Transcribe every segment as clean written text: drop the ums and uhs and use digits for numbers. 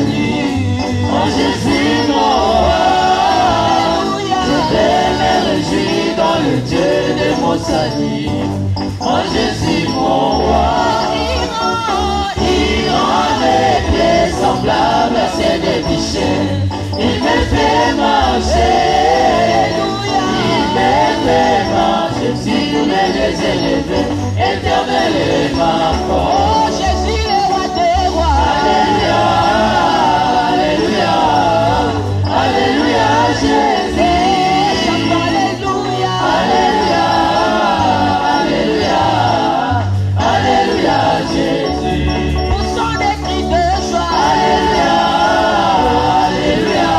salut. Oh Jésus, mon roi. Je vais me réjouir dans le Dieu de mon salut. Oh Jésus, mon roi. Il rend mes pieds semblables à ceux des bichets. Il me fait marcher. Il me fait marcher sur les lieux élevés. Éternel est ma force. Oh Jésus, le roi des rois. Alléluia, Alléluia, Alléluia, Jésus. Alléluia. Alléluia, Alléluia, Alléluia, Jésus. Poussons des cris de joie. Alléluia, Alléluia,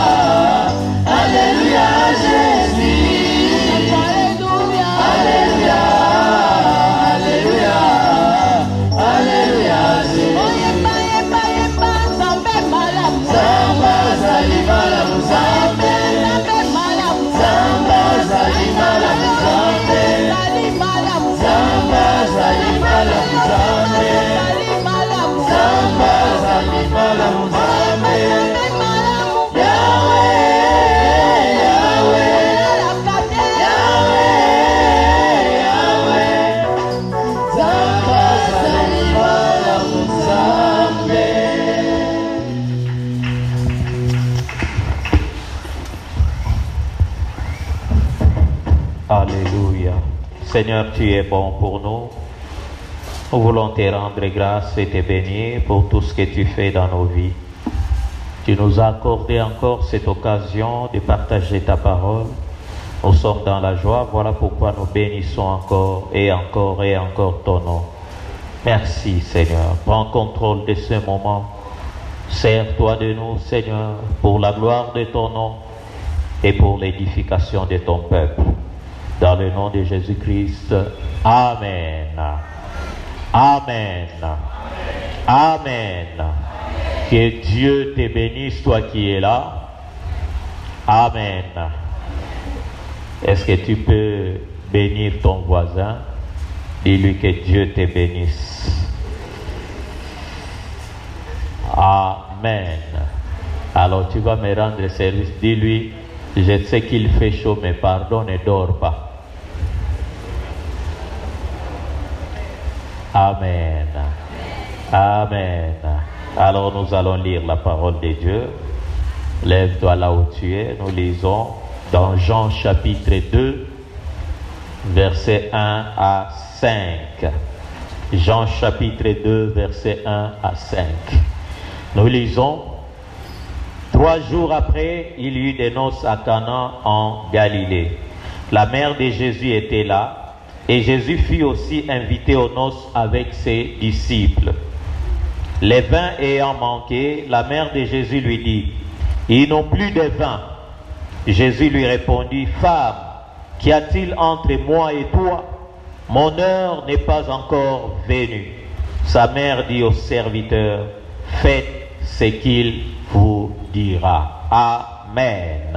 Alléluia, Jésus. Alléluia. Alléluia, Alléluia, Alléluia, Jésus. Oh yemba, yemba, yemba, Nzambe malamu. Samba zali malamu Nzambe. Nzambe malamu. Samba zali malamu Nzambe. Zali malamu. Samba zali malamu Nzambe. Zali malamu. Samba zali malamu Nzambe. Nzambe malamu. Yahweh, Yahweh, Alakate. Yahweh, Yahweh. Samba zali malamu Nzambe. Alléluia. Seigneur, tu es bon pour nous. Nous voulons te rendre grâce et te bénir pour tout ce que tu fais dans nos vies. Tu nous as accordé encore cette occasion de partager ta parole. Nous sommes dans la joie. Voilà pourquoi nous bénissons encore et encore et encore ton nom. Merci, Seigneur. Prends contrôle de ce moment. Sers-toi de nous, Seigneur, pour la gloire de ton nom et pour l'édification de ton peuple. Dans le nom de Jésus-Christ. Amen. Amen. Amen. Que Dieu te bénisse, toi qui es là. Amen. Est-ce que tu peux bénir ton voisin? Dis-lui que Dieu te bénisse. Amen. Alors tu vas me rendre service. Dis-lui, je sais qu'il fait chaud, mais pardon, ne dors pas. Amen. Amen. Alors nous allons lire la parole de Dieu. Lève-toi là où tu es. Nous lisons dans Jean chapitre 2, versets 1 à 5. Jean chapitre 2, versets 1 à 5. Nous lisons: 3 jours après, il y eut des noces à Cana en Galilée. La mère de Jésus était là. Et Jésus fut aussi invité aux noces avec ses disciples. Les vins ayant manqué, la mère de Jésus lui dit: ils n'ont plus de vin. Jésus lui répondit: femme, qu'y a-t-il entre moi et toi? Mon heure n'est pas encore venue. Sa mère dit au serviteur: faites ce qu'il vous dira. Amen.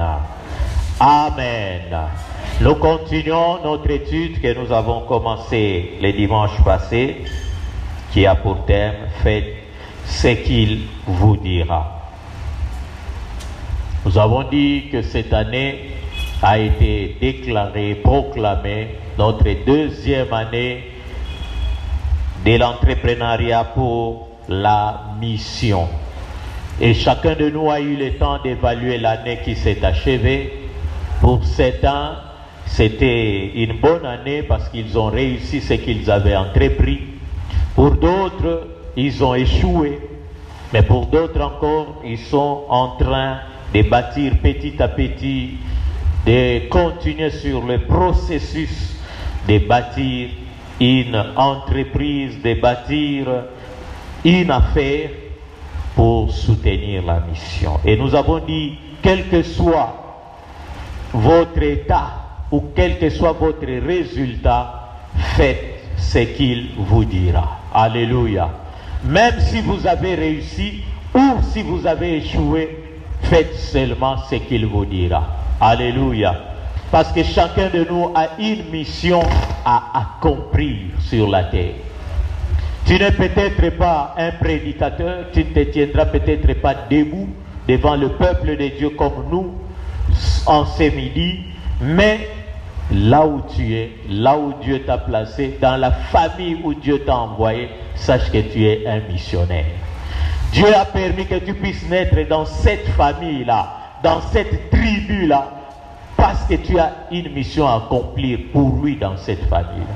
Amen. Nous continuons notre étude que nous avons commencé le dimanche passé, qui a pour thème « Faites ce qu'il vous dira ». Nous avons dit que cette année a été déclarée, proclamée, notre deuxième année de l'entrepreneuriat pour la mission. Et chacun de nous a eu le temps d'évaluer l'année qui s'est achevée. Pour certains, c'était une bonne année parce qu'ils ont réussi ce qu'ils avaient entrepris. Pour d'autres, ils ont échoué. Mais pour d'autres encore, ils sont en train de bâtir petit à petit, de continuer sur le processus de bâtir une entreprise, de bâtir une affaire pour soutenir la mission. Et nous avons dit, quel que soit votre état ou quel que soit votre résultat, faites ce qu'il vous dira. Alléluia. Même si vous avez réussi ou si vous avez échoué, faites seulement ce qu'il vous dira. Alléluia. Parce que chacun de nous a une mission à accomplir sur la terre. Tu n'es peut-être pas un prédicateur, tu ne te tiendras peut-être pas debout devant le peuple de Dieu comme nous en ce midi, mais là où tu es, là où Dieu t'a placé, dans la famille où Dieu t'a envoyé, sache que tu es un missionnaire. Dieu a permis que tu puisses naître dans cette famille-là, dans cette tribu-là, parce que tu as une mission à accomplir pour lui dans cette famille-là.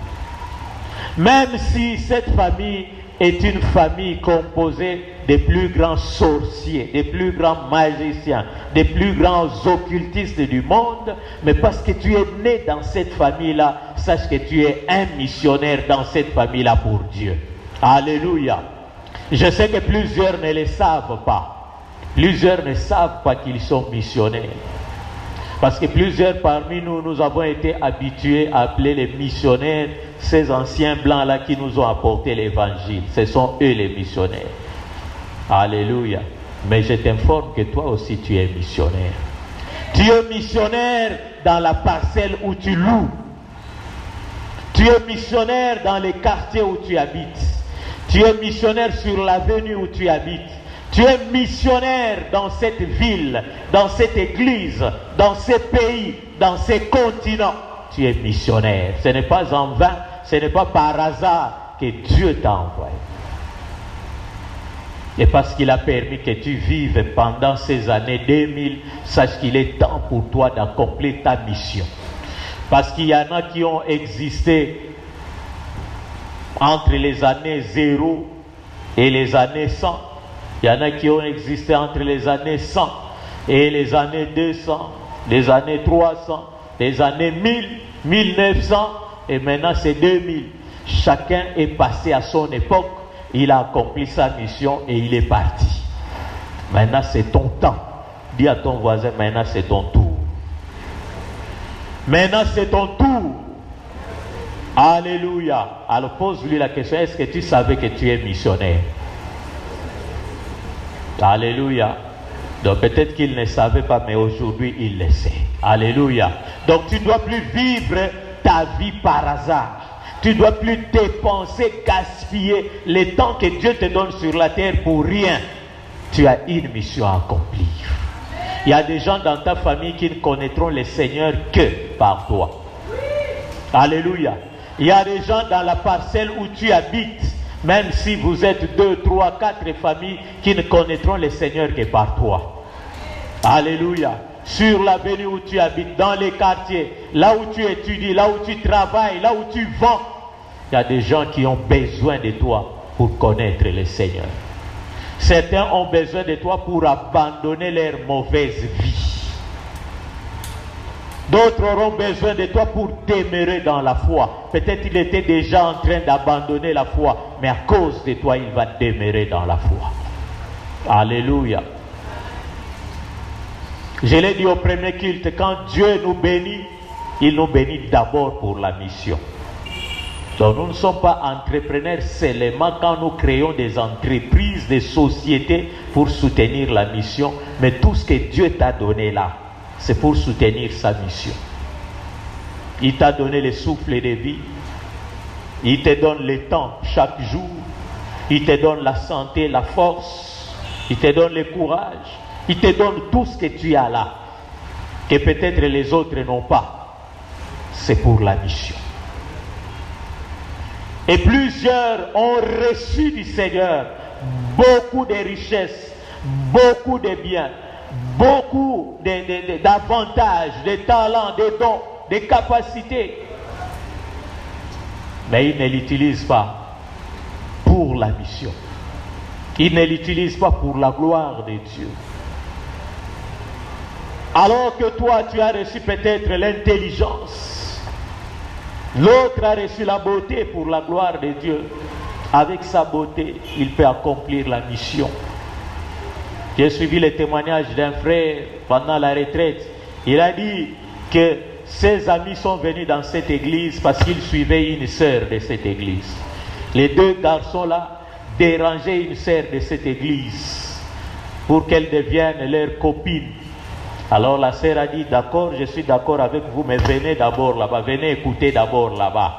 Même si cette famille est une famille composée des plus grands sorciers, des plus grands magiciens, des plus grands occultistes du monde, mais parce que tu es né dans cette famille-là, sache que tu es un missionnaire dans cette famille-là pour Dieu. Alléluia. Je sais que plusieurs ne le savent pas. Plusieurs ne savent pas qu'ils sont missionnaires. Parce que plusieurs parmi nous, nous avons été habitués à appeler les missionnaires ces anciens blancs-là qui nous ont apporté l'évangile. Ce sont eux les missionnaires. Alléluia. Mais je t'informe que toi aussi tu es missionnaire. Tu es missionnaire dans la parcelle où tu loues. Tu es missionnaire dans les quartiers où tu habites. Tu es missionnaire sur l'avenue où tu habites. Tu es missionnaire dans cette ville, dans cette église, dans ce pays, dans ces continents. Tu es missionnaire. Ce n'est pas en vain, ce n'est pas par hasard que Dieu t'a envoyé. Et parce qu'il a permis que tu vives pendant ces années 2000, sache qu'il est temps pour toi d'accomplir ta mission. Parce qu'il y en a qui ont existé entre les années 0 et les années 100. Il y en a qui ont existé entre les années 100 et les années 200, les années 300, les années 1000, 1900 et maintenant c'est 2000. Chacun est passé à son époque, il a accompli sa mission et il est parti. Maintenant c'est ton temps. Dis à ton voisin, maintenant c'est ton tour. Maintenant c'est ton tour. Alléluia. Alors pose-lui la question, est-ce que tu savais que tu es missionnaire? Alléluia. Donc peut-être qu'il ne savait pas, mais aujourd'hui il le sait. Alléluia. Donc tu ne dois plus vivre ta vie par hasard. Tu ne dois plus dépenser, gaspiller le temps que Dieu te donne sur la terre pour rien. Tu as une mission à accomplir. Il y a des gens dans ta famille qui ne connaîtront le Seigneur que par toi. Alléluia. Il y a des gens dans la parcelle où tu habites, même si vous êtes 2, 3, 4 familles qui ne connaîtront le Seigneur que par toi. Alléluia. Sur l'avenue où tu habites, dans les quartiers, là où tu étudies, là où tu travailles, là où tu vends, il y a des gens qui ont besoin de toi pour connaître le Seigneur. Certains ont besoin de toi pour abandonner leur mauvaise vie. D'autres auront besoin de toi pour demeurer dans la foi. Peut-être il était déjà en train d'abandonner la foi, mais à cause de toi, il va demeurer dans la foi. Alléluia. Je l'ai dit au premier culte, quand Dieu nous bénit, il nous bénit d'abord pour la mission. Donc nous ne sommes pas entrepreneurs seulement quand nous créons des entreprises, des sociétés pour soutenir la mission, mais tout ce que Dieu t'a donné là, c'est pour soutenir sa mission. Il t'a donné le souffle de vie. Il te donne le temps chaque jour. Il te donne la santé, la force. Il te donne le courage. Il te donne tout ce que tu as là, que peut-être les autres n'ont pas. C'est pour la mission. Et plusieurs ont reçu du Seigneur beaucoup de richesses, beaucoup de biens, beaucoup d'avantages, de talents, de dons, de capacités. Mais ils ne l'utilisent pas pour la mission. Ils ne l'utilisent pas pour la gloire de Dieu. Alors que toi, tu as reçu peut-être l'intelligence. L'autre a reçu la beauté pour la gloire de Dieu. Avec sa beauté, il peut accomplir la mission. J'ai suivi le témoignage d'un frère pendant la retraite. Il a dit que ses amis sont venus dans cette église parce qu'ils suivaient une sœur de cette église. Les deux garçons-là dérangeaient une sœur de cette église pour qu'elle devienne leur copine. Alors la sœur a dit, d'accord, je suis d'accord avec vous, mais venez d'abord là-bas, venez écouter d'abord là-bas.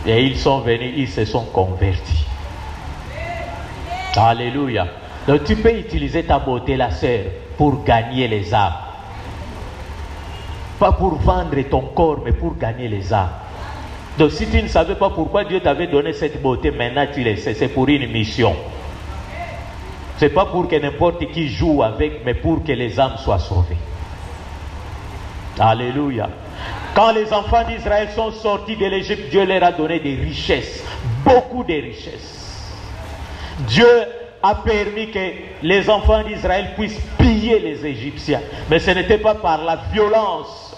Et ils sont venus, ils se sont convertis. Alléluia. Donc tu peux utiliser ta beauté, la sœur, pour gagner les âmes. Pas pour vendre ton corps, mais pour gagner les âmes. Donc si tu ne savais pas pourquoi Dieu t'avait donné cette beauté, maintenant tu le sais, c'est pour une mission. C'est pas pour que n'importe qui joue avec, mais pour que les âmes soient sauvées. Alléluia. Quand les enfants d'Israël sont sortis de l'Égypte, Dieu leur a donné des richesses, beaucoup de richesses. Dieu a permis que les enfants d'Israël puissent piller les Égyptiens, mais ce n'était pas par la violence.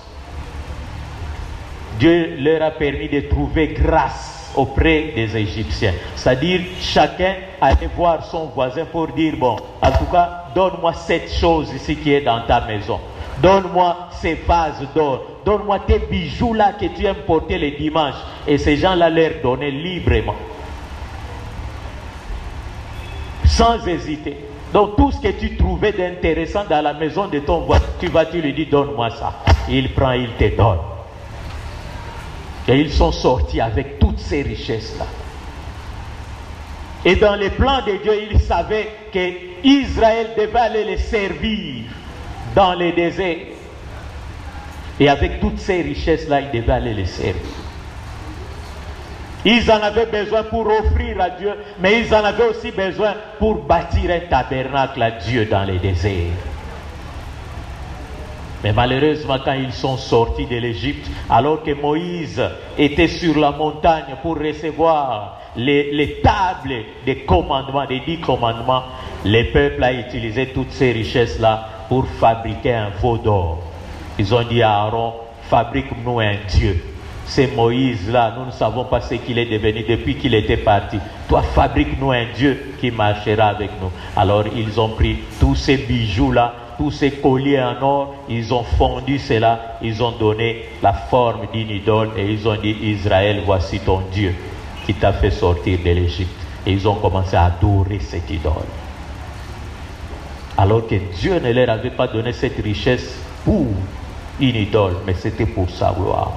Dieu leur a permis de trouver grâce auprès des Égyptiens. C'est-à-dire, chacun allait voir son voisin pour dire, bon, en tout cas, donne-moi cette chose ici qui est dans ta maison. Donne-moi ces vases d'or. Donne-moi tes bijoux là que tu aimes porter les dimanches. Et ces gens-là leur donnaient librement. Sans hésiter. Donc tout ce que tu trouvais d'intéressant dans la maison de ton voisin, tu lui dis, donne-moi ça. Il prend, il te donne. Et ils sont sortis avec toutes ces richesses-là. Et dans les plans de Dieu, ils savaient qu'Israël devait aller les servir dans les déserts. Et avec toutes ces richesses-là, ils devaient aller les servir. Ils en avaient besoin pour offrir à Dieu, mais ils en avaient aussi besoin pour bâtir un tabernacle à Dieu dans les déserts. Mais malheureusement, quand ils sont sortis de l'Égypte, alors que Moïse était sur la montagne pour recevoir les tables des commandements, des 10 commandements, le peuple a utilisé toutes ces richesses-là pour fabriquer un veau d'or. Ils ont dit à Aaron, fabrique-nous un Dieu. C'est Moïse-là, nous ne savons pas ce qu'il est devenu depuis qu'il était parti. Toi, fabrique-nous un Dieu qui marchera avec nous. Alors, ils ont pris tous ces bijoux-là, tous ces colliers en or, ils ont fondu cela, ils ont donné la forme d'une idole et ils ont dit, Israël, voici ton Dieu qui t'a fait sortir de l'Égypte. Et ils ont commencé à adorer cette idole. Alors que Dieu ne leur avait pas donné cette richesse pour une idole, mais c'était pour sa gloire.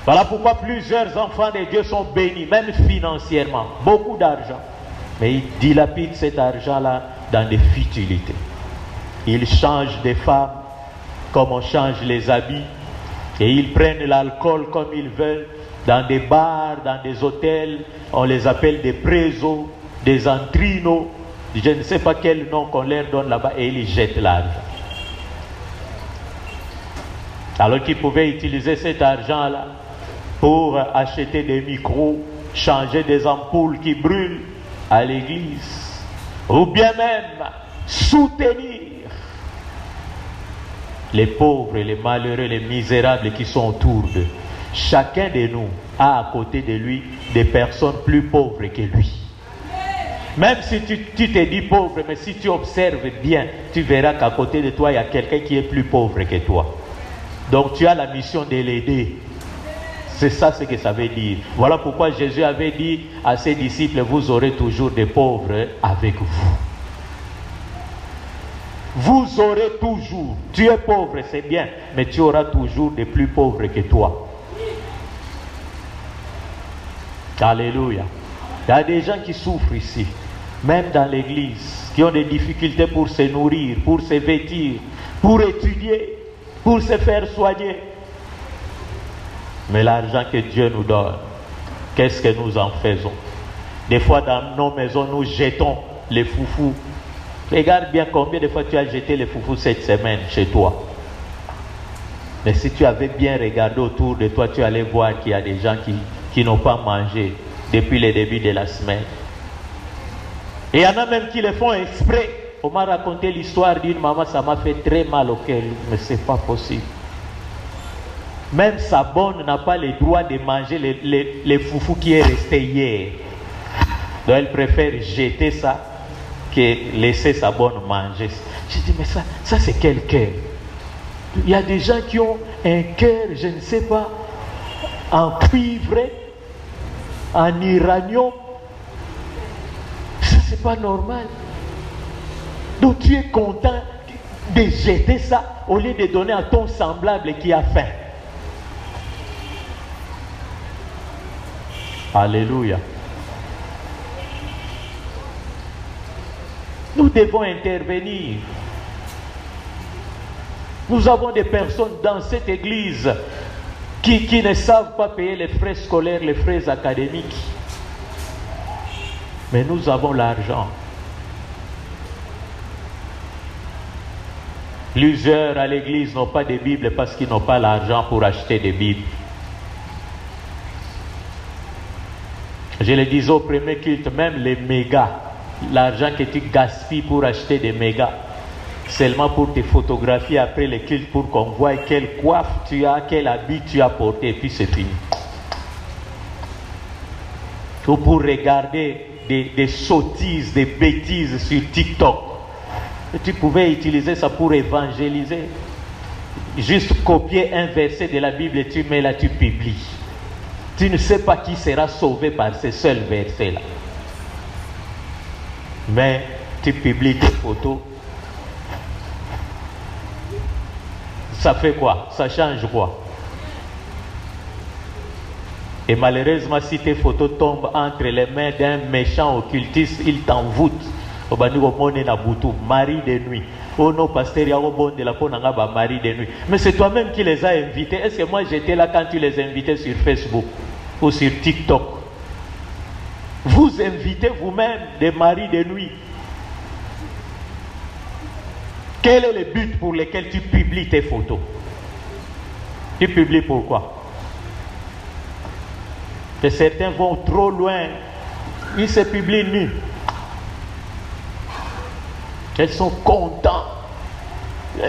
Voilà pourquoi plusieurs enfants de Dieu sont bénis, même financièrement, beaucoup d'argent. Mais ils dilapident cet argent-là dans des futilités. Ils changent des femmes comme on change les habits. Et ils prennent l'alcool comme ils veulent. Dans des bars, dans des hôtels. On les appelle des présos, des entrinos. Je ne sais pas quel nom qu'on leur donne là-bas. Et ils jettent l'argent. Alors qu'ils pouvaient utiliser cet argent-là pour acheter des micros, changer des ampoules qui brûlent à l'église. Ou bien même soutenir les pauvres, les malheureux, les misérables qui sont autour d'eux. Chacun de nous a à côté de lui des personnes plus pauvres que lui. Même si tu te dis pauvre, mais si tu observes bien, tu verras qu'à côté de toi, il y a quelqu'un qui est plus pauvre que toi. Donc tu as la mission de l'aider. C'est ça ce que ça veut dire. Voilà pourquoi Jésus avait dit à ses disciples, vous aurez toujours des pauvres avec vous. Vous aurez toujours, tu es pauvre, c'est bien, mais tu auras toujours des plus pauvres que toi. Alléluia. Il y a des gens qui souffrent ici, même dans l'église, qui ont des difficultés pour se nourrir, pour se vêtir, pour étudier, pour se faire soigner. Mais l'argent que Dieu nous donne, qu'est-ce que nous en faisons? Des fois dans nos maisons, nous jetons les foufous. Regarde bien combien de fois tu as jeté les foufous cette semaine chez toi. Mais si tu avais bien regardé autour de toi, tu allais voir qu'il y a des gens qui n'ont pas mangé depuis le début de la semaine. Et il y en a même qui le font exprès. On m'a raconté l'histoire d'une maman, ça m'a fait très mal au cœur, mais c'est pas possible. Même sa bonne n'a pas le droit de manger les foufous qui est resté hier. Donc elle préfère jeter ça que laisser sa bonne manger. J'ai dit, mais ça c'est quel cœur? Il y a des gens qui ont un cœur, je ne sais pas, en cuivre, en uranium. Ça c'est pas normal. Donc tu es content de jeter ça au lieu de donner à ton semblable qui a faim. Alléluia. Nous devons intervenir. Nous avons des personnes dans cette église qui ne savent pas payer les frais scolaires, les frais académiques. Mais nous avons l'argent. Plusieurs à l'église n'ont pas de Bible parce qu'ils n'ont pas l'argent pour acheter des Bibles. Je le disais au premier culte, même les mégas, l'argent que tu gaspilles pour acheter des mégas, seulement pour te photographier après le culte pour qu'on voit quelle coiffe tu as, quel habit tu as porté, et puis c'est fini. Ou pour regarder des sottises, des bêtises sur TikTok. Et tu pouvais utiliser ça pour évangéliser. Juste copier un verset de la Bible et tu mets là, tu publies. Tu ne sais pas qui sera sauvé par ces seuls versets-là. Mais tu publies tes photos. Ça fait quoi? Ça change quoi? Et malheureusement, si tes photos tombent entre les mains d'un méchant occultiste, il t'envoûte. Mari de nuit. Oh non, pasteur, il y a un bon de la peau, mari de nuit. Mais c'est toi-même qui les as invités. Est-ce que moi j'étais là quand tu les invitais sur Facebook ou sur TikTok? Vous invitez vous-même des maris de nuit. Quel est le but pour lequel tu publies tes photos? Tu publies pourquoi? Que certains vont trop loin. Ils se publient nus. Ils sont contents.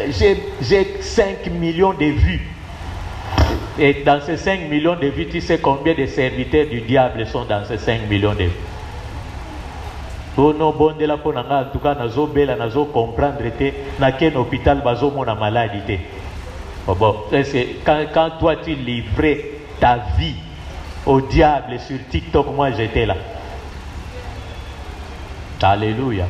J'ai 5 millions de vues. Et dans ces 5 millions de vues, tu sais combien de serviteurs du diable sont dans ces 5 millions de vues? Oh non, bon de la ponanga, en tout cas, nazo bela, nazo comprendre, na ken hôpital, bazo mona maladie. Bon, quand toi tu livrais ta vie au diable sur TikTok, moi j'étais là. Alléluia.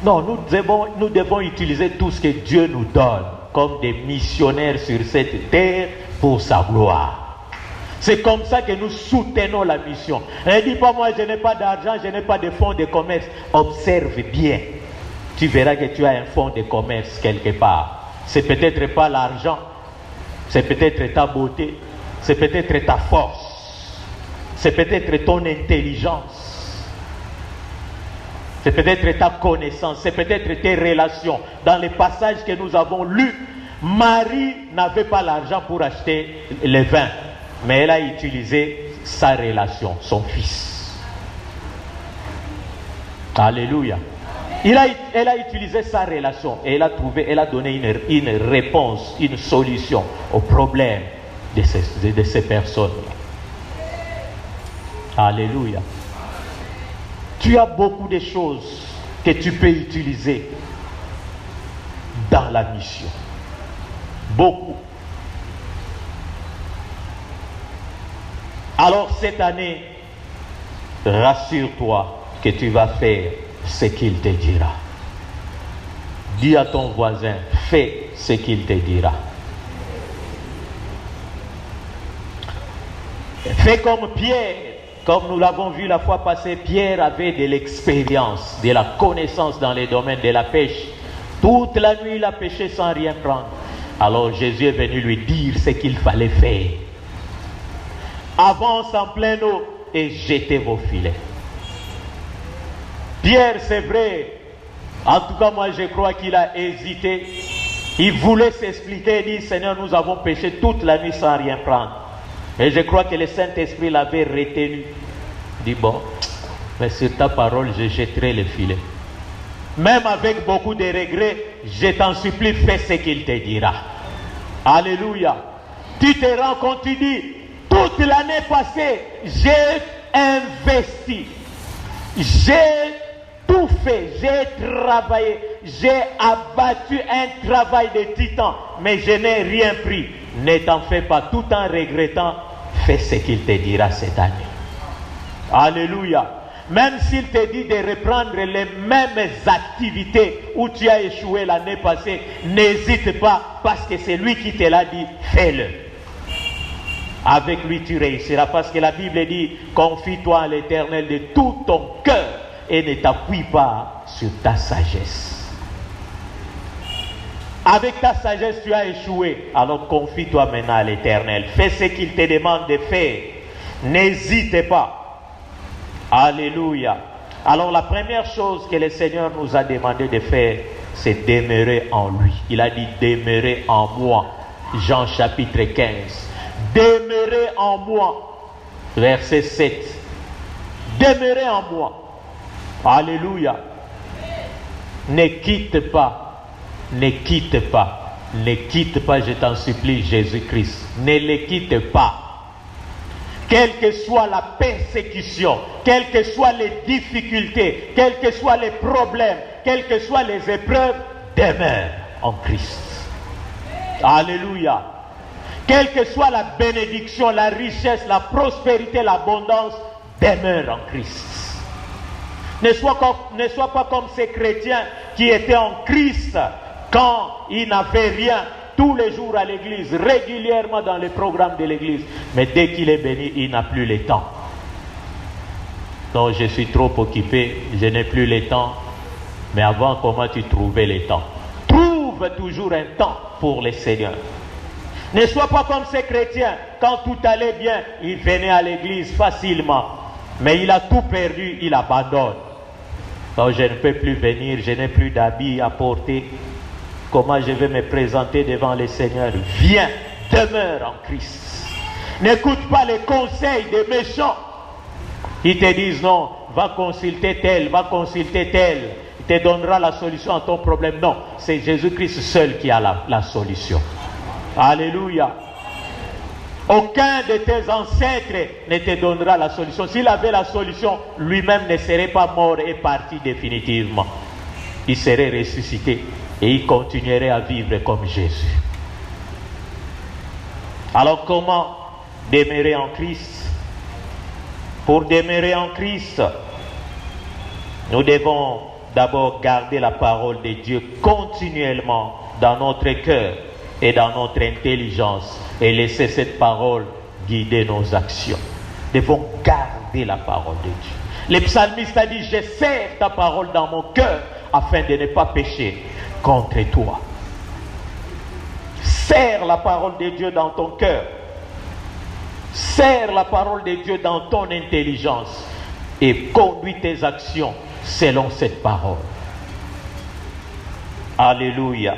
Non, nous devons utiliser tout ce que Dieu nous donne comme des missionnaires sur cette terre pour sa gloire. C'est comme ça que nous soutenons la mission. Ne dis pas moi je n'ai pas d'argent, je n'ai pas de fonds de commerce. Observe bien. Tu verras que tu as un fonds de commerce quelque part. C'est peut-être pas l'argent, c'est peut-être ta beauté, c'est peut-être ta force, c'est peut-être ton intelligence. C'est peut-être ta connaissance, c'est peut-être tes relations. Dans les passages que nous avons lus, Marie n'avait pas l'argent pour acheter le vin, mais elle a utilisé sa relation, son fils. Alléluia. Elle a utilisé sa relation et elle a donné une réponse, une solution au problème de ces personnes. Alléluia. Tu as beaucoup de choses que tu peux utiliser dans la mission. Beaucoup. Alors cette année, rassure-toi que tu vas faire ce qu'il te dira. Dis à ton voisin, fais ce qu'il te dira. Fais comme Pierre. Comme nous l'avons vu la fois passée, Pierre avait de l'expérience, de la connaissance dans les domaines de la pêche. Toute la nuit, il a pêché sans rien prendre. Alors Jésus est venu lui dire ce qu'il fallait faire. Avance en pleine eau et jetez vos filets. Pierre, c'est vrai. En tout cas, moi, je crois qu'il a hésité. Il voulait s'expliquer et dire, Seigneur, nous avons pêché toute la nuit sans rien prendre. Et je crois que le Saint-Esprit l'avait retenu. Il dit, bon, mais sur ta parole, je jetterai le filet. Même avec beaucoup de regrets, je t'en supplie, fais ce qu'il te dira. Alléluia. Tu te rends compte, tu dis, toute l'année passée, j'ai investi. J'ai tout fait, j'ai travaillé, j'ai abattu un travail de titan, mais je n'ai rien pris. Ne t'en fais pas, tout en regrettant, fais ce qu'il te dira cette année. Alléluia. Même s'il te dit de reprendre les mêmes activités où tu as échoué l'année passée, n'hésite pas, parce que c'est lui qui te l'a dit, fais-le. Avec lui, tu réussiras. Parce que la Bible dit, confie-toi à l'Éternel de tout ton cœur et ne t'appuie pas sur ta sagesse. Avec ta sagesse, tu as échoué. Alors confie-toi maintenant à l'Éternel. Fais ce qu'il te demande de faire. N'hésite pas. Alléluia. Alors la première chose que le Seigneur nous a demandé de faire, c'est demeurer en lui. Il a dit demeurer en moi. Jean chapitre 15. Demeurez en moi. Verset 7. Demeurez en moi. Alléluia. Ne quitte pas. Ne quitte pas. Ne quitte pas, je t'en supplie, Jésus-Christ. Ne le quitte pas. Quelle que soit la persécution, quelles que soient les difficultés, quels que soient les problèmes, quelles que soient les épreuves, demeure en Christ. Alléluia. Quelle que soit la bénédiction, la richesse, la prospérité, l'abondance, demeure en Christ. Ne sois pas comme ces chrétiens qui étaient en Christ quand ils n'avaient rien, tous les jours à l'église, régulièrement dans les programmes de l'église. Mais dès qu'il est béni, il n'a plus le temps. Non, je suis trop occupé, je n'ai plus le temps. Mais avant, comment tu trouvais le temps? Trouve toujours un temps pour le Seigneur. Ne sois pas comme ces chrétiens. Quand tout allait bien, il venait à l'église facilement. Mais il a tout perdu, il abandonne. Donc je ne peux plus venir, je n'ai plus d'habits à porter. Comment je vais me présenter devant le Seigneur? Viens, demeure en Christ. N'écoute pas les conseils des méchants. Ils te disent non, va consulter tel, va consulter tel. Il te donnera la solution à ton problème. Non, c'est Jésus-Christ seul qui a la solution. Alléluia. Aucun de tes ancêtres ne te donnera la solution. S'il avait la solution, lui-même ne serait pas mort et parti définitivement. Il serait ressuscité et il continuerait à vivre comme Jésus. Alors comment demeurer en Christ? Pour demeurer en Christ, nous devons d'abord garder la parole de Dieu continuellement dans notre cœur et dans notre intelligence et laisser cette parole guider nos actions. Nous devons garder la parole de Dieu. Le psalmiste a dit, je serre ta parole dans mon cœur afin de ne pas pécher contre toi. Serre la parole de Dieu dans ton cœur. Serre la parole de Dieu dans ton intelligence et conduis tes actions selon cette parole. Alléluia.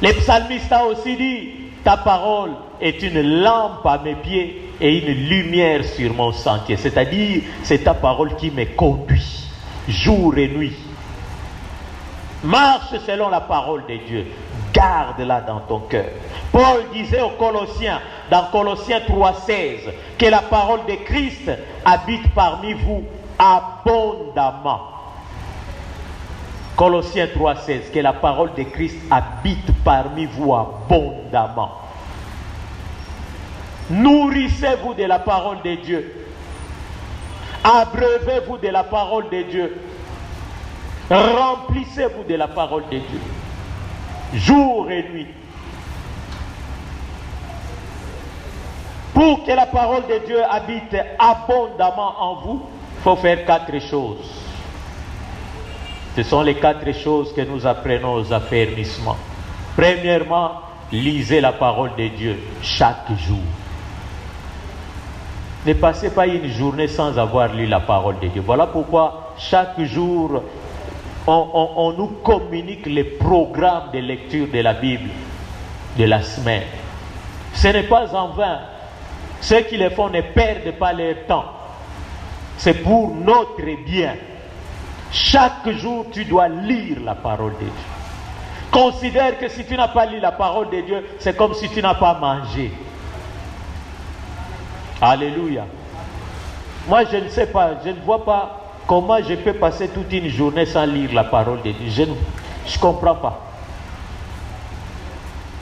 Le psalmiste a aussi dit, ta parole est une lampe à mes pieds et une lumière sur mon sentier. C'est-à-dire, c'est ta parole qui me conduit jour et nuit. Marche selon la parole de Dieu. Garde-la dans ton cœur. Paul disait aux Colossiens, dans Colossiens 3,16, que la parole de Christ habite parmi vous abondamment. Colossiens 3,16, que la parole de Christ habite parmi vous abondamment. Nourrissez-vous de la parole de Dieu. Abreuvez-vous de la parole de Dieu. Remplissez-vous de la parole de Dieu. Jour et nuit. Pour que la parole de Dieu habite abondamment en vous, il faut faire 4 choses. Ce sont les 4 choses que nous apprenons aux affermissements. Premièrement, lisez la parole de Dieu chaque jour. Ne passez pas une journée sans avoir lu la parole de Dieu. Voilà pourquoi chaque jour, on nous communique les programmes de lecture de la Bible de la semaine. Ce n'est pas en vain. Ceux qui le font ne perdent pas leur temps. C'est pour notre bien. Chaque jour, tu dois lire la parole de Dieu. Considère que si tu n'as pas lu la parole de Dieu, c'est comme si tu n'as pas mangé. Alléluia. Moi, je ne sais pas, je ne vois pas comment je peux passer toute une journée sans lire la parole de Dieu. Je ne comprends pas.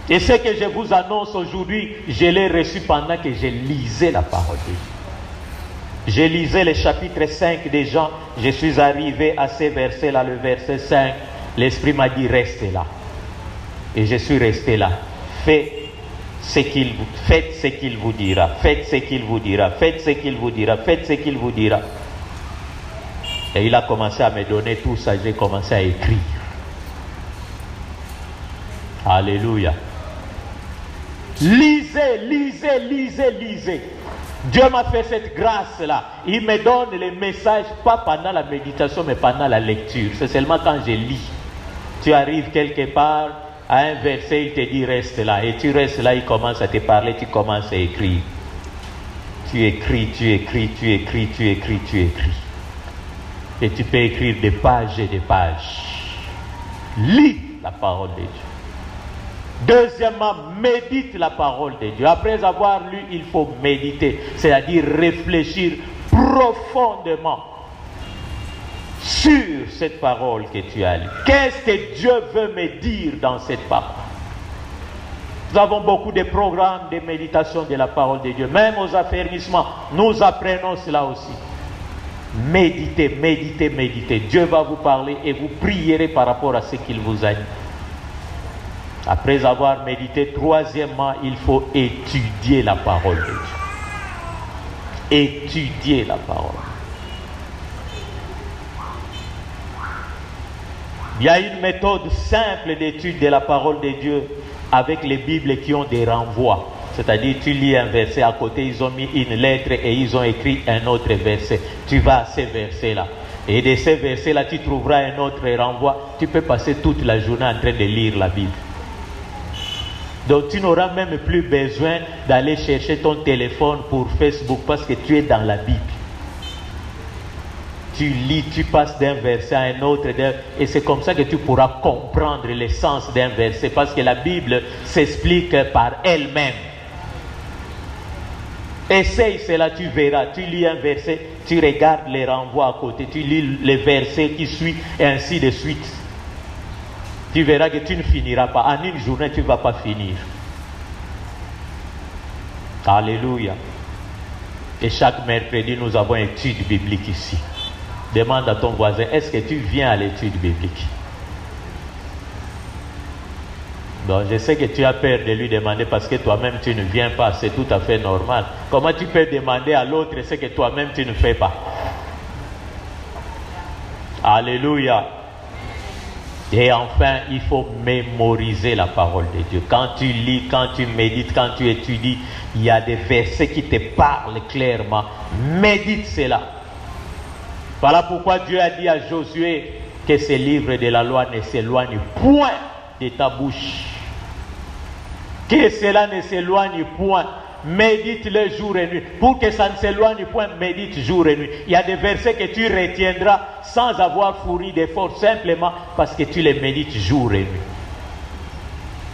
Et ce que je vous annonce aujourd'hui, je l'ai reçu pendant que je lisais la parole de Dieu. Je lisais le chapitre 5 de Jean, je suis arrivé à ce verset-là, le verset 5. L'Esprit m'a dit, reste là. Et je suis resté là. Fais faites ce qu'il vous dira, faites ce qu'il vous dira, faites ce qu'il vous dira, faites ce qu'il vous dira. Et il a commencé à me donner tout ça, j'ai commencé à écrire. Alléluia. Lisez, lisez, lisez, lisez. Dieu m'a fait cette grâce-là. Il me donne les messages, pas pendant la méditation, mais pendant la lecture. C'est seulement quand je lis. Tu arrives quelque part, à un verset, il te dit reste là. Et tu restes là, il commence à te parler, tu commences à écrire. Tu écris, tu écris, tu écris, tu écris, tu écris. Et tu peux écrire des pages et des pages. Lis la parole de Dieu. Deuxièmement, médite la parole de Dieu. Après avoir lu, il faut méditer, c'est-à-dire réfléchir profondément sur cette parole que tu as lue. Qu'est-ce que Dieu veut me dire dans cette parole? Nous avons beaucoup de programmes de méditation de la parole de Dieu. Même aux affermissements, nous apprenons cela aussi. Méditez, méditez, méditez. Dieu va vous parler et vous prierez par rapport à ce qu'il vous a dit. Après avoir médité, troisièmement, il faut étudier la parole de Dieu. Étudier la parole. Il y a une méthode simple d'étude de la parole de Dieu avec les Bibles qui ont des renvois. C'est-à-dire, tu lis un verset, à côté, ils ont mis une lettre et ils ont écrit un autre verset. Tu vas à ces versets-là. Et de ces versets-là, tu trouveras un autre renvoi. Tu peux passer toute la journée en train de lire la Bible. Donc tu n'auras même plus besoin d'aller chercher ton téléphone pour Facebook parce que tu es dans la Bible. Tu lis, tu passes d'un verset à un autre et c'est comme ça que tu pourras comprendre l'essence d'un verset parce que la Bible s'explique par elle-même. Essaye cela, tu verras. Tu lis un verset, tu regardes les renvois à côté, tu lis les versets qui suivent et ainsi de suite. Tu verras que tu ne finiras pas. En une journée, tu ne vas pas finir. Alléluia. Et chaque mercredi, nous avons une étude biblique ici. Demande à ton voisin, est-ce que tu viens à l'étude biblique? Donc, je sais que tu as peur de lui demander parce que toi-même, tu ne viens pas. C'est tout à fait normal. Comment tu peux demander à l'autre ce que toi-même, tu ne fais pas? Alléluia. Et enfin, il faut mémoriser la parole de Dieu. Quand tu lis, quand tu médites, quand tu étudies, il y a des versets qui te parlent clairement. Médite cela. Voilà pourquoi Dieu a dit à Josué que ce livre de la loi ne s'éloigne point de ta bouche. Que cela ne s'éloigne point. Médite le jour et nuit. Pour que ça ne s'éloigne point, médite jour et nuit. Il y a des versets que tu retiendras sans avoir fourni d'efforts, simplement parce que tu les médites jour et nuit.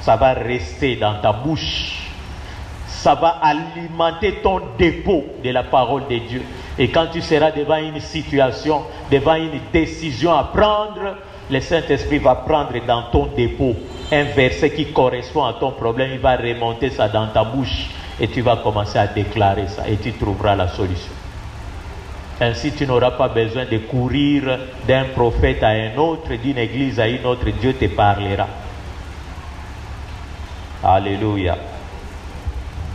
Ça va rester dans ta bouche. Ça va alimenter ton dépôt de la parole de Dieu. Et quand tu seras devant une situation, devant une décision à prendre, le Saint-Esprit va prendre dans ton dépôt un verset qui correspond à ton problème. Il va remonter ça dans ta bouche. Et tu vas commencer à déclarer ça et tu trouveras la solution. Ainsi, tu n'auras pas besoin de courir d'un prophète à un autre, d'une église à une autre. Dieu te parlera. Alléluia.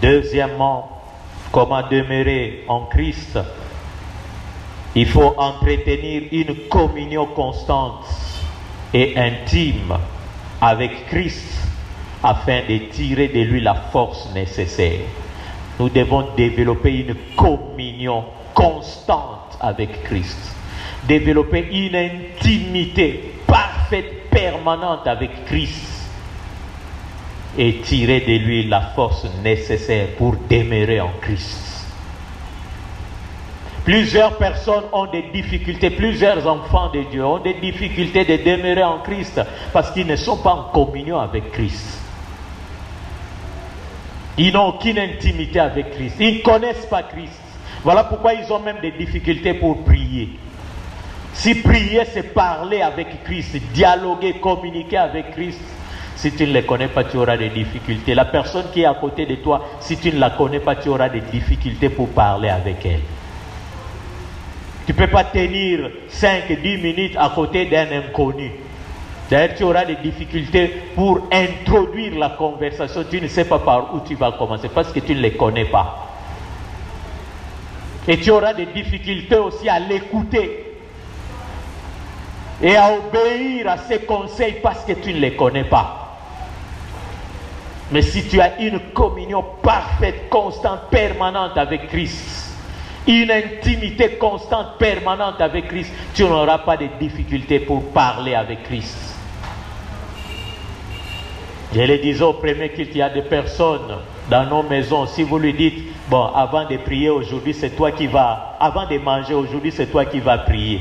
Deuxièmement, comment demeurer en Christ? Il faut entretenir une communion constante et intime avec Christ, afin de tirer de lui la force nécessaire. Nous devons développer une communion constante avec Christ. Développer une intimité parfaite, permanente avec Christ. Et tirer de lui la force nécessaire pour demeurer en Christ. Plusieurs personnes ont des difficultés, plusieurs enfants de Dieu ont des difficultés de demeurer en Christ parce qu'ils ne sont pas en communion avec Christ. Ils n'ont aucune intimité avec Christ. Ils ne connaissent pas Christ. Voilà pourquoi ils ont même des difficultés pour prier. Si prier, c'est parler avec Christ, dialoguer, communiquer avec Christ. Si tu ne le connais pas, tu auras des difficultés. La personne qui est à côté de toi, si tu ne la connais pas, tu auras des difficultés pour parler avec elle. Tu ne peux pas tenir 5-10 minutes à côté d'un inconnu. D'ailleurs, tu auras des difficultés pour introduire la conversation. Tu ne sais pas par où tu vas commencer parce que tu ne les connais pas. Et tu auras des difficultés aussi à l'écouter et à obéir à ses conseils parce que tu ne les connais pas. Mais si tu as une communion parfaite, constante, permanente avec Christ, une intimité constante, permanente avec Christ, tu n'auras pas de difficultés pour parler avec Christ. Je le disais au premier culte, il y a des personnes dans nos maisons, si vous lui dites, bon, avant de prier aujourd'hui, c'est toi qui vas, avant de manger aujourd'hui, c'est toi qui vas prier.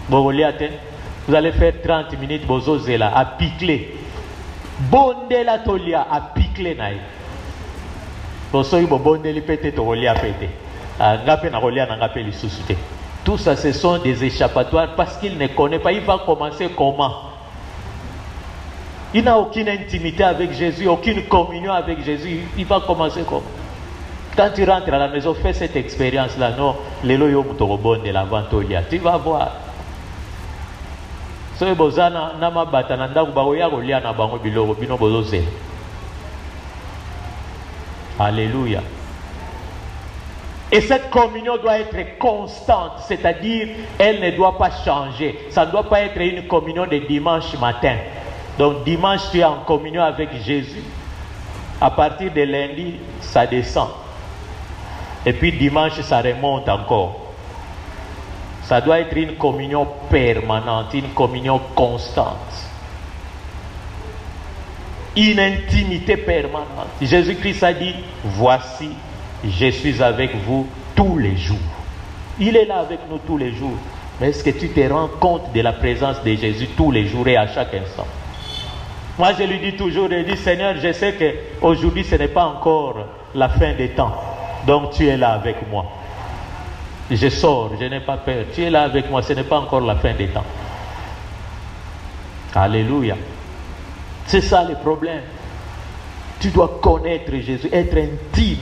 Bon, vous allez faire 30 minutes, bozozela, à picler. Bondela tolia, à picler naï. Bosoyi bo bondeli pete tolia pete. Ngape na rolia na ngape li susute. Tout ça, ce sont des échappatoires parce qu'il ne connaît pas. Il va commencer comment? Il n'a aucune intimité avec Jésus, aucune communion avec Jésus. Il va commencer comment? Quand tu rentres à la maison, fais cette expérience-là. Non, lelo yo mutorobon de la ventolia. Tu vas voir. So bozana nama batana ndaku baoya rolia na bango biloro bino bozoze. Alléluia. Et cette communion doit être constante, c'est-à-dire elle ne doit pas changer. Ça ne doit pas être une communion de dimanche matin. Donc dimanche tu es en communion avec Jésus. À partir de lundi, ça descend. Et puis dimanche, ça remonte encore. Ça doit être une communion permanente, une communion constante. Une intimité permanente. Jésus-Christ a dit, voici, je suis avec vous tous les jours. Il est là avec nous tous les jours. Mais est-ce que tu te rends compte de la présence de Jésus tous les jours et à chaque instant? Moi, je lui dis toujours, je dis, Seigneur, je sais qu'aujourd'hui, ce n'est pas encore la fin des temps. Donc, tu es là avec moi. Je sors, je n'ai pas peur. Tu es là avec moi, ce n'est pas encore la fin des temps. Alléluia. C'est ça le problème. Tu dois connaître Jésus, être intime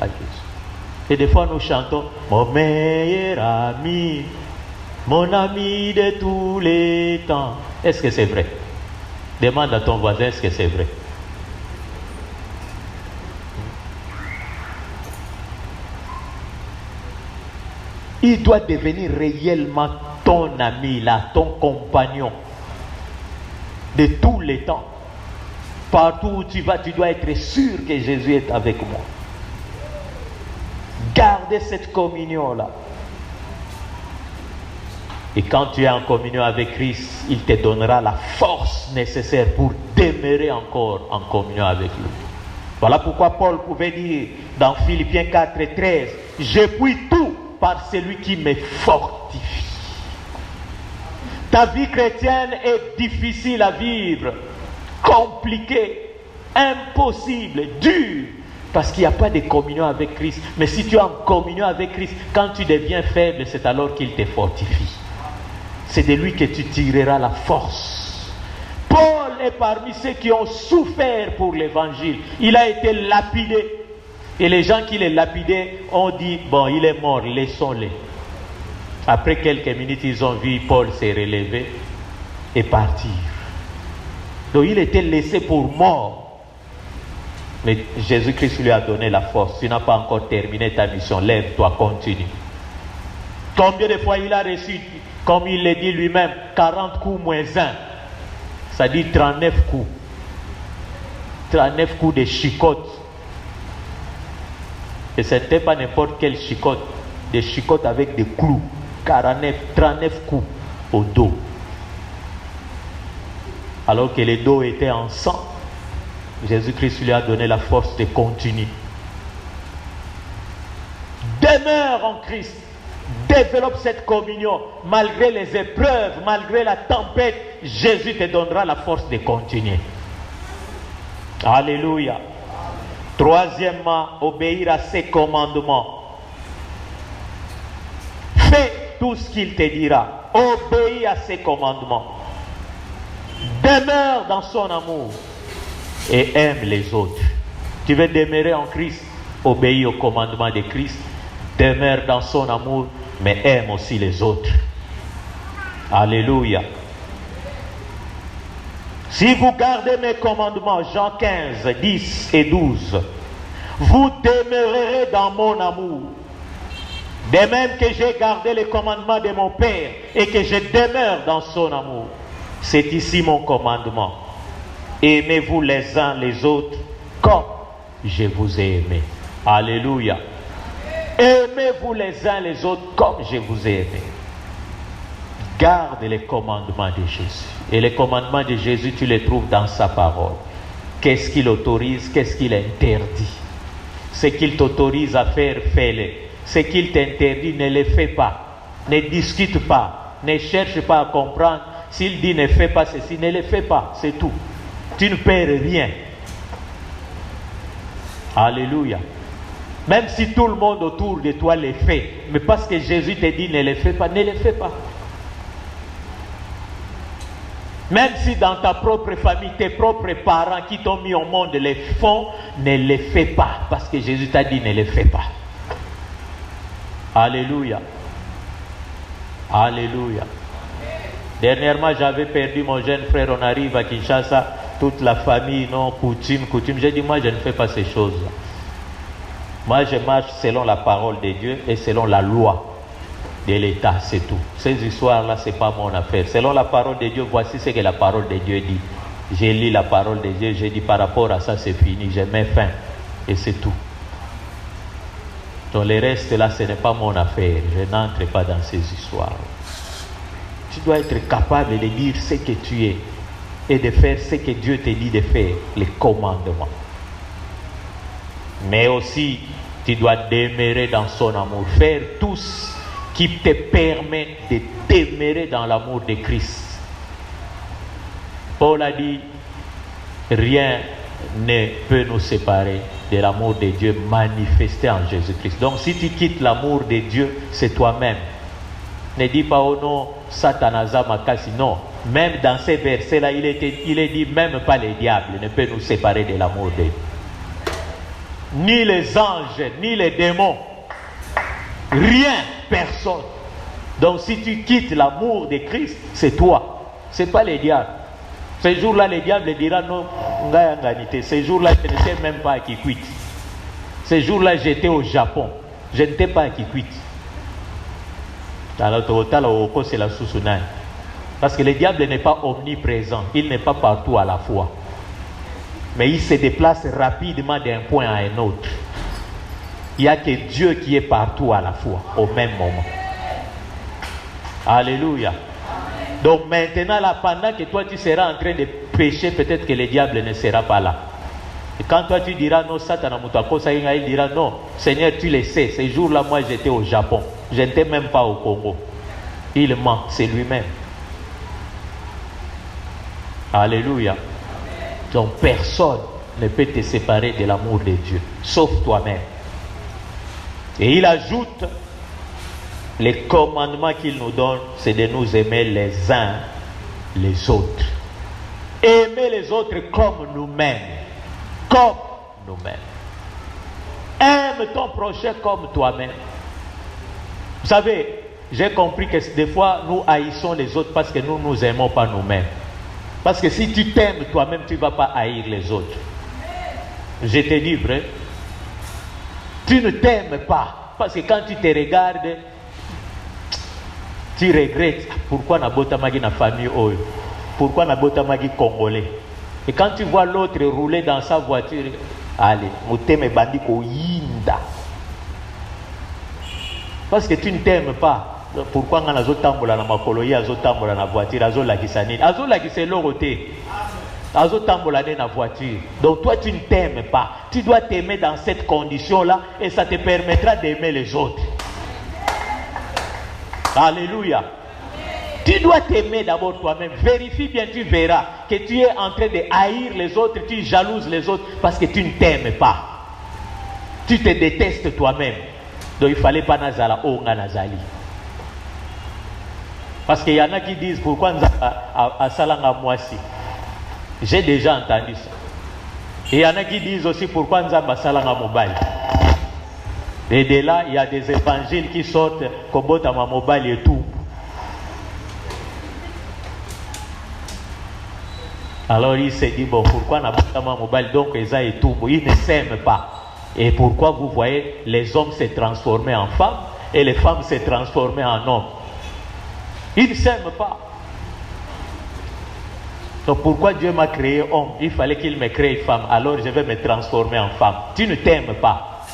à Jésus. Et des fois, nous chantons, mon meilleur ami, mon ami de tous les temps. Est-ce que c'est vrai? Demande à ton voisin, est-ce que c'est vrai? Il doit devenir réellement ton ami, là, ton compagnon de tous les temps. Partout où tu vas, tu dois être sûr que Jésus est avec moi. Gardez cette communion-là. Et quand tu es en communion avec Christ, il te donnera la force nécessaire pour demeurer encore en communion avec lui. Voilà pourquoi Paul pouvait dire dans Philippiens 4:13, je puis tout par celui qui me fortifie. Ta vie chrétienne est difficile à vivre, compliquée, impossible, dure, parce qu'il n'y a pas de communion avec Christ. Mais si tu es en communion avec Christ, quand tu deviens faible, c'est alors qu'il te fortifie. C'est de lui que tu tireras la force. Paul est parmi ceux qui ont souffert pour l'évangile. Il a été lapidé. Et les gens qui les lapidaient ont dit, bon, il est mort, laissons-le. Après quelques minutes, ils ont vu Paul se relever et partir. Donc il était laissé pour mort. Mais Jésus-Christ lui a donné la force. Tu n'as pas encore terminé ta mission. Lève-toi, continue. Combien de fois il a reçu, comme il l'a dit lui-même, 40 coups moins 1. Ça dit 39 coups. 39 coups de chicotte. Et ce n'était pas n'importe quelle chicotte. Des chicottes avec des clous. 39 coups au dos. Alors que les dos étaient en sang, Jésus-Christ lui a donné la force de continuer. Demeure en Christ. Développe cette communion. Malgré les épreuves, malgré la tempête, Jésus te donnera la force de continuer. Alléluia. Troisièmement, obéir à ses commandements. Fais tout ce qu'il te dira. Obéis à ses commandements. Demeure dans son amour et aime les autres. Tu veux demeurer en Christ, obéis aux commandements de Christ. Demeure dans son amour, mais aime aussi les autres. Alléluia. Si vous gardez mes commandements, Jean 15, 10 et 12, vous demeurerez dans mon amour. De même que j'ai gardé les commandements de mon Père et que je demeure dans son amour. C'est ici mon commandement. Aimez-vous les uns les autres comme je vous ai aimé. Alléluia. Aimez-vous les uns les autres comme je vous ai aimé. Garde les commandements de Jésus. Et les commandements de Jésus, tu les trouves dans sa parole. Qu'est-ce qu'il autorise, qu'est-ce qu'il interdit? Ce qu'il t'autorise à faire, fais-le. Ce qu'il t'interdit, ne le fais pas. Ne discute pas. Ne cherche pas à comprendre. S'il dit ne fais pas ceci, ne le fais pas. C'est tout. Tu ne perds rien. Alléluia. Même si tout le monde autour de toi le fait, mais parce que Jésus te dit ne le fais pas, ne le fais pas. Même si dans ta propre famille, tes propres parents qui t'ont mis au monde les font, ne le fais pas. Parce que Jésus t'a dit ne le fais pas. Alléluia. Alléluia. Dernièrement, j'avais perdu mon jeune frère. On arrive à Kinshasa, toute la famille, non, coutume. J'ai dit, moi, je ne fais pas ces choses-là. Moi, je marche selon la parole de Dieu et selon la loi de l'État, c'est tout. Ces histoires-là, ce n'est pas mon affaire. Selon la parole de Dieu, voici ce que la parole de Dieu dit. J'ai lu la parole de Dieu, j'ai dit par rapport à ça, c'est fini, je mets fin. Et c'est tout. Donc le reste là, ce n'est pas mon affaire. Je n'entre pas dans ces histoires. Tu dois être capable de dire ce que tu es et de faire ce que Dieu te dit de faire, les commandements. Mais aussi, tu dois demeurer dans son amour. Faire tout ce qui te permet de demeurer dans l'amour de Christ. Paul a dit, rien ne peut nous séparer de l'amour de Dieu manifesté en Jésus-Christ. Donc si tu quittes l'amour de Dieu, c'est toi-même. Ne dis pas, oh non, Satanaza Makasi. Non, même dans ces versets-là, il est dit, même pas les diables ne peuvent nous séparer de l'amour de Dieu. Ni les anges, ni les démons. Rien, personne. Donc si tu quittes l'amour de Christ, c'est toi. Ce n'est pas les diables. Ce jour-là, les diables diront non, ce jour-là, je n'étais même pas à Kikwit. Ce jour-là, j'étais au Japon. Je n'étais pas à Kikwit. C'est la Susunai. Parce que le diable n'est pas omniprésent. Il n'est pas partout à la fois. Mais il se déplace rapidement d'un point à un autre. Il n'y a que Dieu qui est partout à la fois, au même moment. Alléluia. Donc maintenant, là, pendant que toi tu seras en train de pécher, peut-être que le diable ne sera pas là. Et quand toi tu diras non, Satan, il dira non, Seigneur, tu le sais, ce jour-là, moi j'étais au Japon. Je n'étais même pas au Congo. Il ment, c'est lui-même. Alléluia. Donc personne ne peut te séparer de l'amour de Dieu, sauf toi-même. Et il ajoute, les commandements qu'il nous donne, c'est de nous aimer les uns les autres. Aimer les autres comme nous-mêmes. Comme nous-mêmes. Aime ton prochain comme toi-même. Vous savez, j'ai compris que des fois, nous haïssons les autres parce que nous ne nous aimons pas nous-mêmes. Parce que si tu t'aimes toi-même, tu ne vas pas haïr les autres. Je te dis vrai. Tu ne t'aimes pas. Parce que quand tu te regardes, tu regrettes. Pourquoi n'a pas magi na famille oyo? Pourquoi n'a pas magi congolais? Et quand tu vois l'autre rouler dans sa voiture, allez, muteme bandi ko yinda. Parce que tu ne t'aimes pas. Pourquoi on a zotambola na makolo ya zotambola na voiture, azo la kisani, azo la kisé loroté. Azo tambola na voiture. Donc toi tu ne t'aimes pas. Tu dois t'aimer dans cette condition-là et ça te permettra d'aimer les autres. Alléluia. Tu dois t'aimer d'abord toi-même. Vérifie bien, tu verras que tu es en train de haïr les autres, tu jalouses les autres parce que tu ne t'aimes pas. Tu te détestes toi-même. Donc il ne fallait pas nazala onga nazali. Parce qu'il y en a qui disent pourquoi à Salanga Moisi. J'ai déjà entendu ça. Et il y en a qui disent aussi pourquoi nous avons Salanga Mobile. Et de là, il y a des évangiles qui sortent Kobota ma mobile et tout. Alors il s'est dit, bon, pourquoi n'a pas mobile donc Eza et tout, il ne s'aime pas. Et pourquoi vous voyez les hommes se transformer en femmes et les femmes se transformer en hommes? Ils ne s'aiment pas. Donc pourquoi Dieu m'a créé homme? Il fallait qu'il me crée femme, alors je vais me transformer en femme. Tu ne t'aimes pas.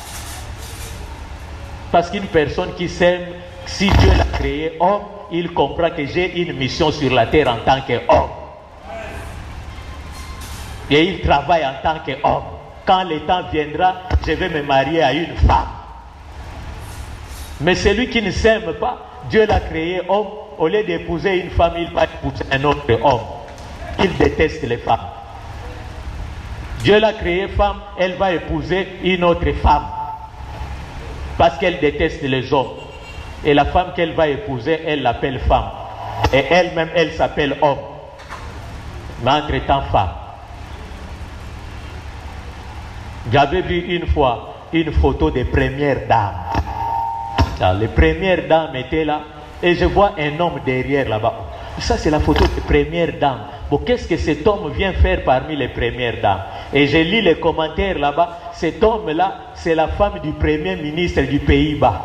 Parce qu'une personne qui s'aime, si Dieu l'a créé homme, il comprend que j'ai une mission sur la terre en tant qu'homme. Et il travaille en tant qu'homme. Quand le temps viendra, je vais me marier à une femme. Mais celui qui ne s'aime pas, Dieu l'a créé homme, au lieu d'épouser une femme, il va épouser un autre homme. Il déteste les femmes. Dieu l'a créé femme, elle va épouser une autre femme. Parce qu'elle déteste les hommes. Et la femme qu'elle va épouser, elle l'appelle femme. Et elle-même, elle s'appelle homme. Mais entre-temps, femme. J'avais vu une fois une photo des premières dames. Alors, les premières dames étaient là et je vois un homme derrière là-bas. Ça, c'est la photo des premières dames. Bon, qu'est-ce que cet homme vient faire parmi les premières dames? Et je lis les commentaires là-bas. Cet homme-là, c'est la femme du premier ministre du Pays-Bas.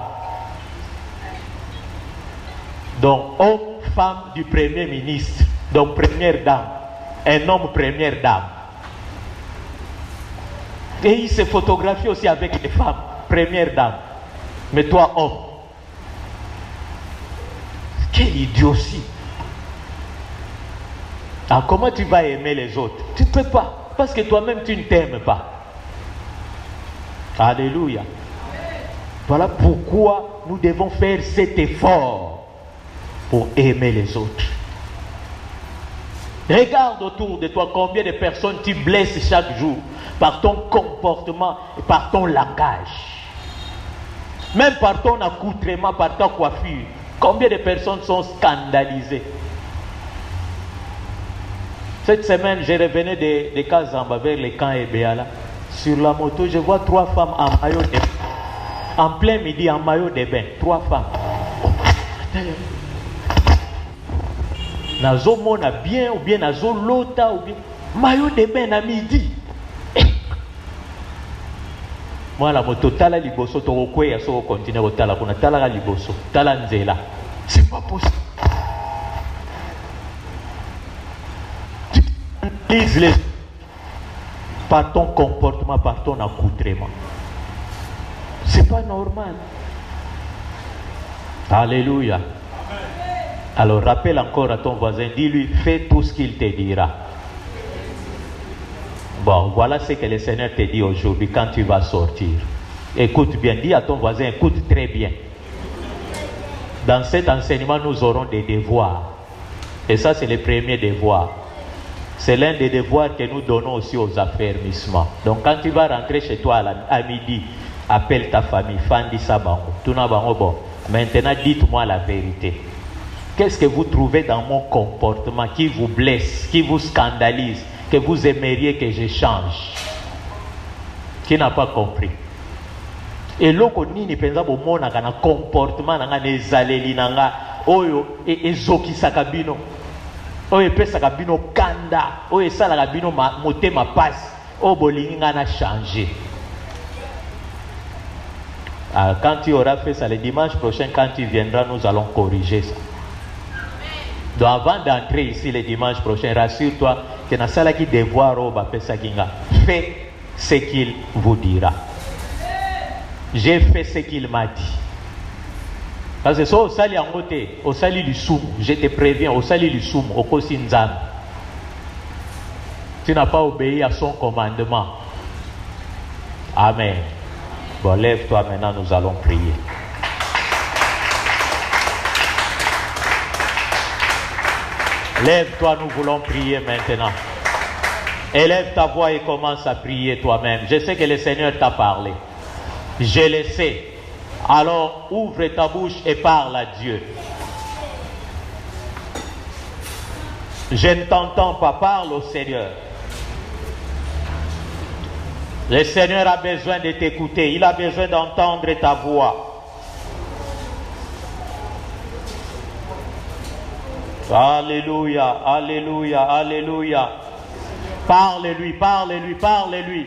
Donc, homme, femme du premier ministre. Donc, première dame. Un homme, première dame. Et il se photographie aussi avec les femmes, première dame. Mais toi, homme, quelle idiotie. Alors comment tu vas aimer les autres? Tu ne peux pas, parce que toi-même tu ne t'aimes pas. Alléluia. Voilà pourquoi nous devons faire cet effort pour aimer les autres. Regarde autour de toi combien de personnes tu blesses chaque jour par ton comportement et par ton langage. Même par ton accoutrement, par ta coiffure. Combien de personnes sont scandalisées? Cette semaine, je revenais de Kazamba vers les camps Ebéala. Sur la moto, je vois 3 femmes en maillot de bain. En plein midi, en maillot de bain. 3 femmes. Nazo mona bien ou bien nazo lota ou bien maillot de bain à midi. Moi la moto tala liboso to okwe so continue au tala kuna tala liboso tala nzela. C'est pas possible. Les par ton comportement, par ton accoutrement. C'est pas normal. Alléluia. Alors rappelle encore à ton voisin, dis-lui, fais tout ce qu'il te dira. Bon, voilà ce que le Seigneur te dit aujourd'hui quand tu vas sortir. Écoute bien, dis à ton voisin, écoute très bien. Dans cet enseignement, nous aurons des devoirs. Et ça, c'est le premier devoir. C'est l'un des devoirs que nous donnons aussi aux affermissements. Donc quand tu vas rentrer chez toi à midi, appelle ta famille, Fandi Sabango, Tunabango bon. Maintenant, dites-moi la vérité. Qu'est-ce que vous trouvez dans mon comportement qui vous blesse, qui vous scandalise, que vous aimeriez que je change? Qui n'a pas compris? Et loko nini penza bo mona kana comportement nanga nezaleli nanga oyo ezoki sakabino oyo pesa kabino kanda oyo sala kabino motema passe o bolingi ngana changer. Quand tu auras fait ça le dimanche prochain, quand tu viendras, nous allons corriger ça. Donc avant d'entrer ici le dimanche prochain, rassure-toi que na sala ki devoir o ba pesa kinga. Fais ce qu'il vous dira. J'ai fait ce qu'il m'a dit. Parce que ça, au sali en côté, au sali du soum, je te préviens, au sali du soum, au kosinzam. Tu n'as pas obéi à son commandement. Amen. Bon, lève-toi maintenant, nous allons prier. Lève-toi, nous voulons prier maintenant. Élève ta voix et commence à prier toi-même. Je sais que le Seigneur t'a parlé. Je le sais. Alors ouvre ta bouche et parle à Dieu. Je ne t'entends pas, parle au Seigneur. Le Seigneur a besoin de t'écouter. Il a besoin d'entendre ta voix. Alléluia, alléluia, alléluia. Parlez-lui, parlez-lui, parlez-lui.